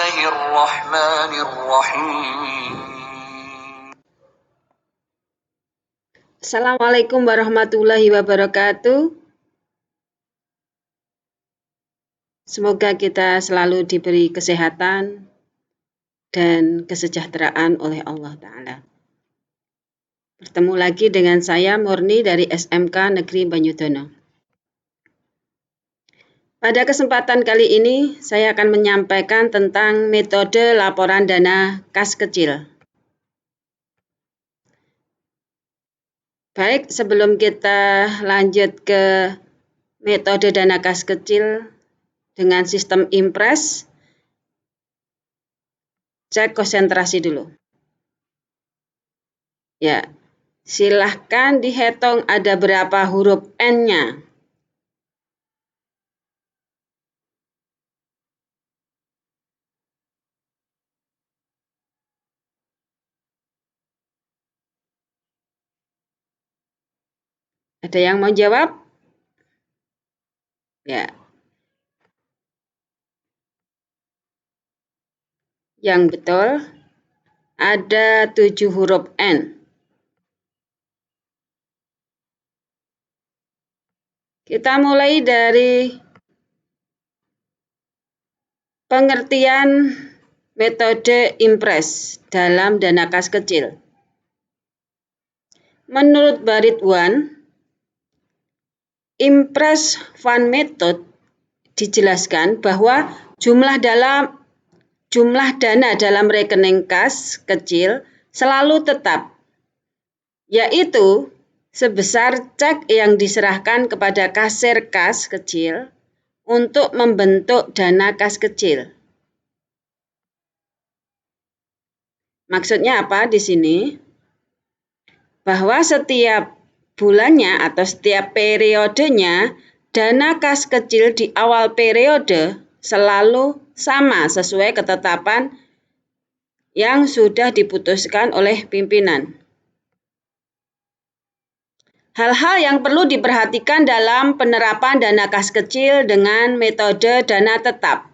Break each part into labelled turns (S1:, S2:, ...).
S1: Bismillahirrahmanirrahim.
S2: Assalamualaikum warahmatullahi wabarakatuh. Semoga kita selalu diberi kesehatan dan kesejahteraan oleh Allah Ta'ala. Bertemu lagi dengan saya Murni dari SMK Negeri Banyudono. Pada kesempatan kali ini saya akan menyampaikan tentang metode laporan dana kas kecil. Baik, sebelum kita lanjut ke metode dana kas kecil dengan sistem Impress, cek konsentrasi dulu. Ya, silahkan dihitung ada berapa huruf N-nya. Ada yang mau jawab? Ya. Yang betul, ada 7 huruf N. Kita mulai dari pengertian metode Impress dalam dana kas kecil. Menurut Baritwan, Impress Fund Method dijelaskan bahwa jumlah dana dalam rekening kas kecil selalu tetap, yaitu sebesar cek yang diserahkan kepada kasir kas kecil untuk membentuk dana kas kecil. Maksudnya apa di sini? Bahwa setiap bulannya atau setiap periodenya, dana kas kecil di awal periode selalu sama sesuai ketetapan yang sudah diputuskan oleh pimpinan. Hal-hal yang perlu diperhatikan dalam penerapan dana kas kecil dengan metode dana tetap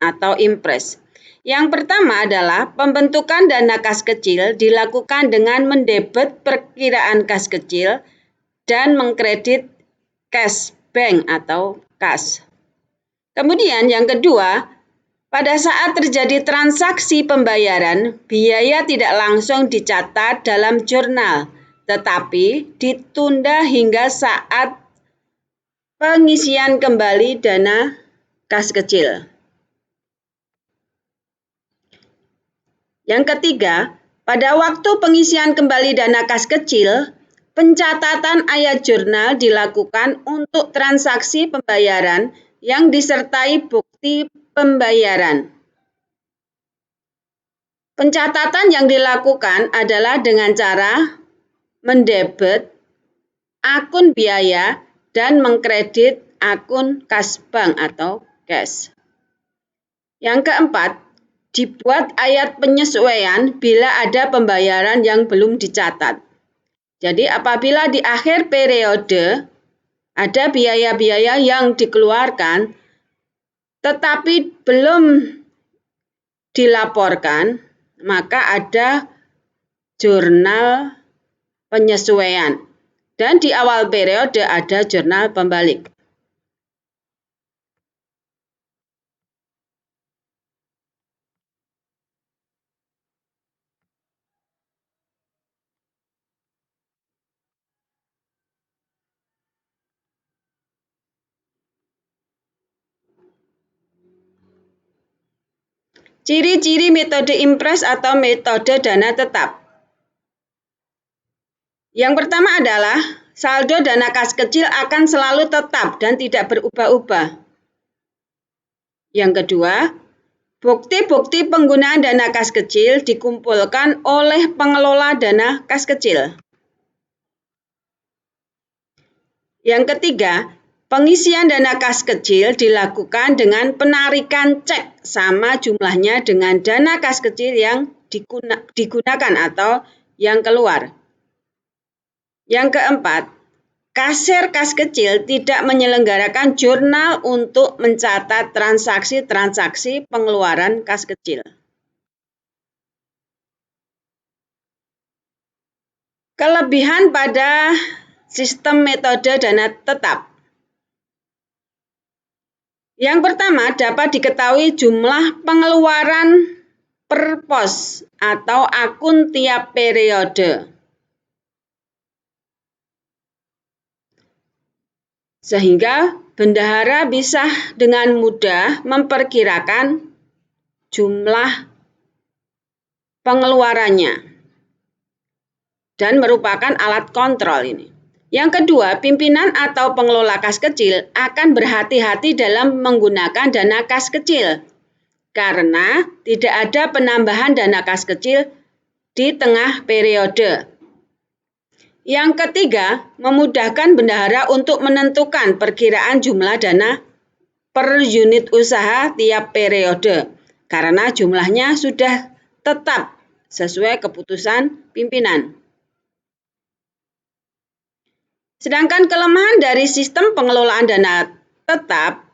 S2: atau Impress. Yang pertama adalah pembentukan dana kas kecil dilakukan dengan mendebet perkiraan kas kecil dan mengkredit cash bank atau kas. Kemudian yang kedua, pada saat terjadi transaksi pembayaran, biaya tidak langsung dicatat dalam jurnal, tetapi ditunda hingga saat pengisian kembali dana kas kecil. Yang ketiga, pada waktu pengisian kembali dana kas kecil, pencatatan ayat jurnal dilakukan untuk transaksi pembayaran yang disertai bukti pembayaran. Pencatatan yang dilakukan adalah dengan cara mendebet akun biaya dan mengkredit akun kas bank atau cash. Yang keempat, dibuat ayat penyesuaian bila ada pembayaran yang belum dicatat. Jadi apabila di akhir periode ada biaya-biaya yang dikeluarkan tetapi belum dilaporkan, maka ada jurnal penyesuaian. Dan di awal periode ada jurnal pembalik. Ciri-ciri metode Impress atau metode dana tetap. Yang pertama adalah saldo dana kas kecil akan selalu tetap dan tidak berubah-ubah. Yang kedua, bukti-bukti penggunaan dana kas kecil dikumpulkan oleh pengelola dana kas kecil. Yang ketiga, pengisian dana kas kecil dilakukan dengan penarikan cek sama jumlahnya dengan dana kas kecil yang digunakan atau yang keluar. Yang keempat, kasir kas kecil tidak menyelenggarakan jurnal untuk mencatat transaksi-transaksi pengeluaran kas kecil. Kelebihan pada sistem metode dana tetap. Yang pertama, dapat diketahui jumlah pengeluaran per pos atau akun tiap periode. Sehingga bendahara bisa dengan mudah memperkirakan jumlah pengeluarannya dan merupakan alat kontrol ini. Yang kedua, pimpinan atau pengelola kas kecil akan berhati-hati dalam menggunakan dana kas kecil karena tidak ada penambahan dana kas kecil di tengah periode. Yang ketiga, memudahkan bendahara untuk menentukan perkiraan jumlah dana per unit usaha tiap periode karena jumlahnya sudah tetap sesuai keputusan pimpinan. Sedangkan kelemahan dari sistem pengelolaan dana tetap,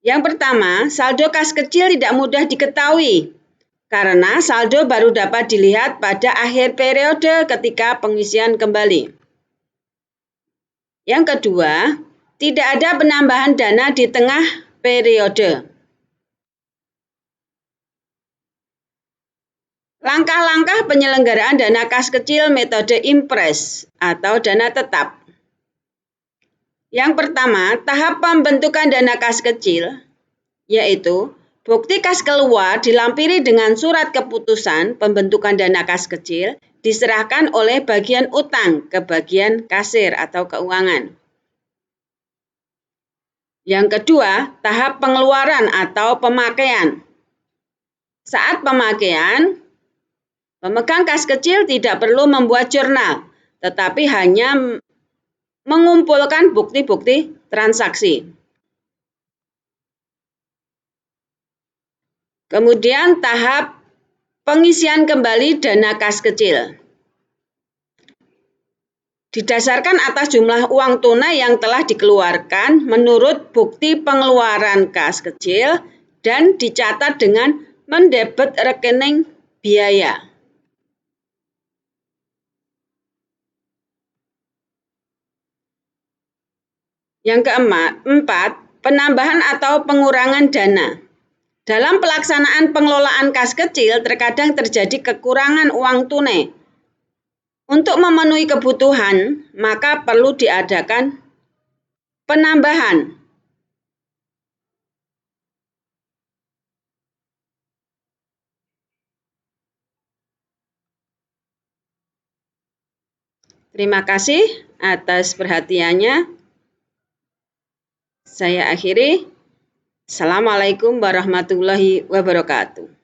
S2: yang pertama, saldo kas kecil tidak mudah diketahui karena saldo baru dapat dilihat pada akhir periode ketika pengisian kembali. Yang kedua, tidak ada penambahan dana di tengah periode. Langkah-langkah penyelenggaraan dana kas kecil metode impres atau dana tetap. Yang pertama, tahap pembentukan dana kas kecil, yaitu bukti kas keluar dilampiri dengan surat keputusan pembentukan dana kas kecil diserahkan oleh bagian utang ke bagian kasir atau keuangan. Yang kedua, tahap pengeluaran atau pemakaian. Saat pemakaian, pemegang kas kecil tidak perlu membuat jurnal, tetapi hanya mengumpulkan bukti-bukti transaksi. Kemudian tahap pengisian kembali dana kas kecil. Didasarkan atas jumlah uang tunai yang telah dikeluarkan menurut bukti pengeluaran kas kecil dan dicatat dengan mendebet rekening biaya. Yang keempat, penambahan atau pengurangan dana. Dalam pelaksanaan pengelolaan kas kecil, terkadang terjadi kekurangan uang tunai. Untuk memenuhi kebutuhan, maka perlu diadakan penambahan. Terima kasih atas perhatiannya. Saya akhiri. Assalamualaikum warahmatullahi wabarakatuh.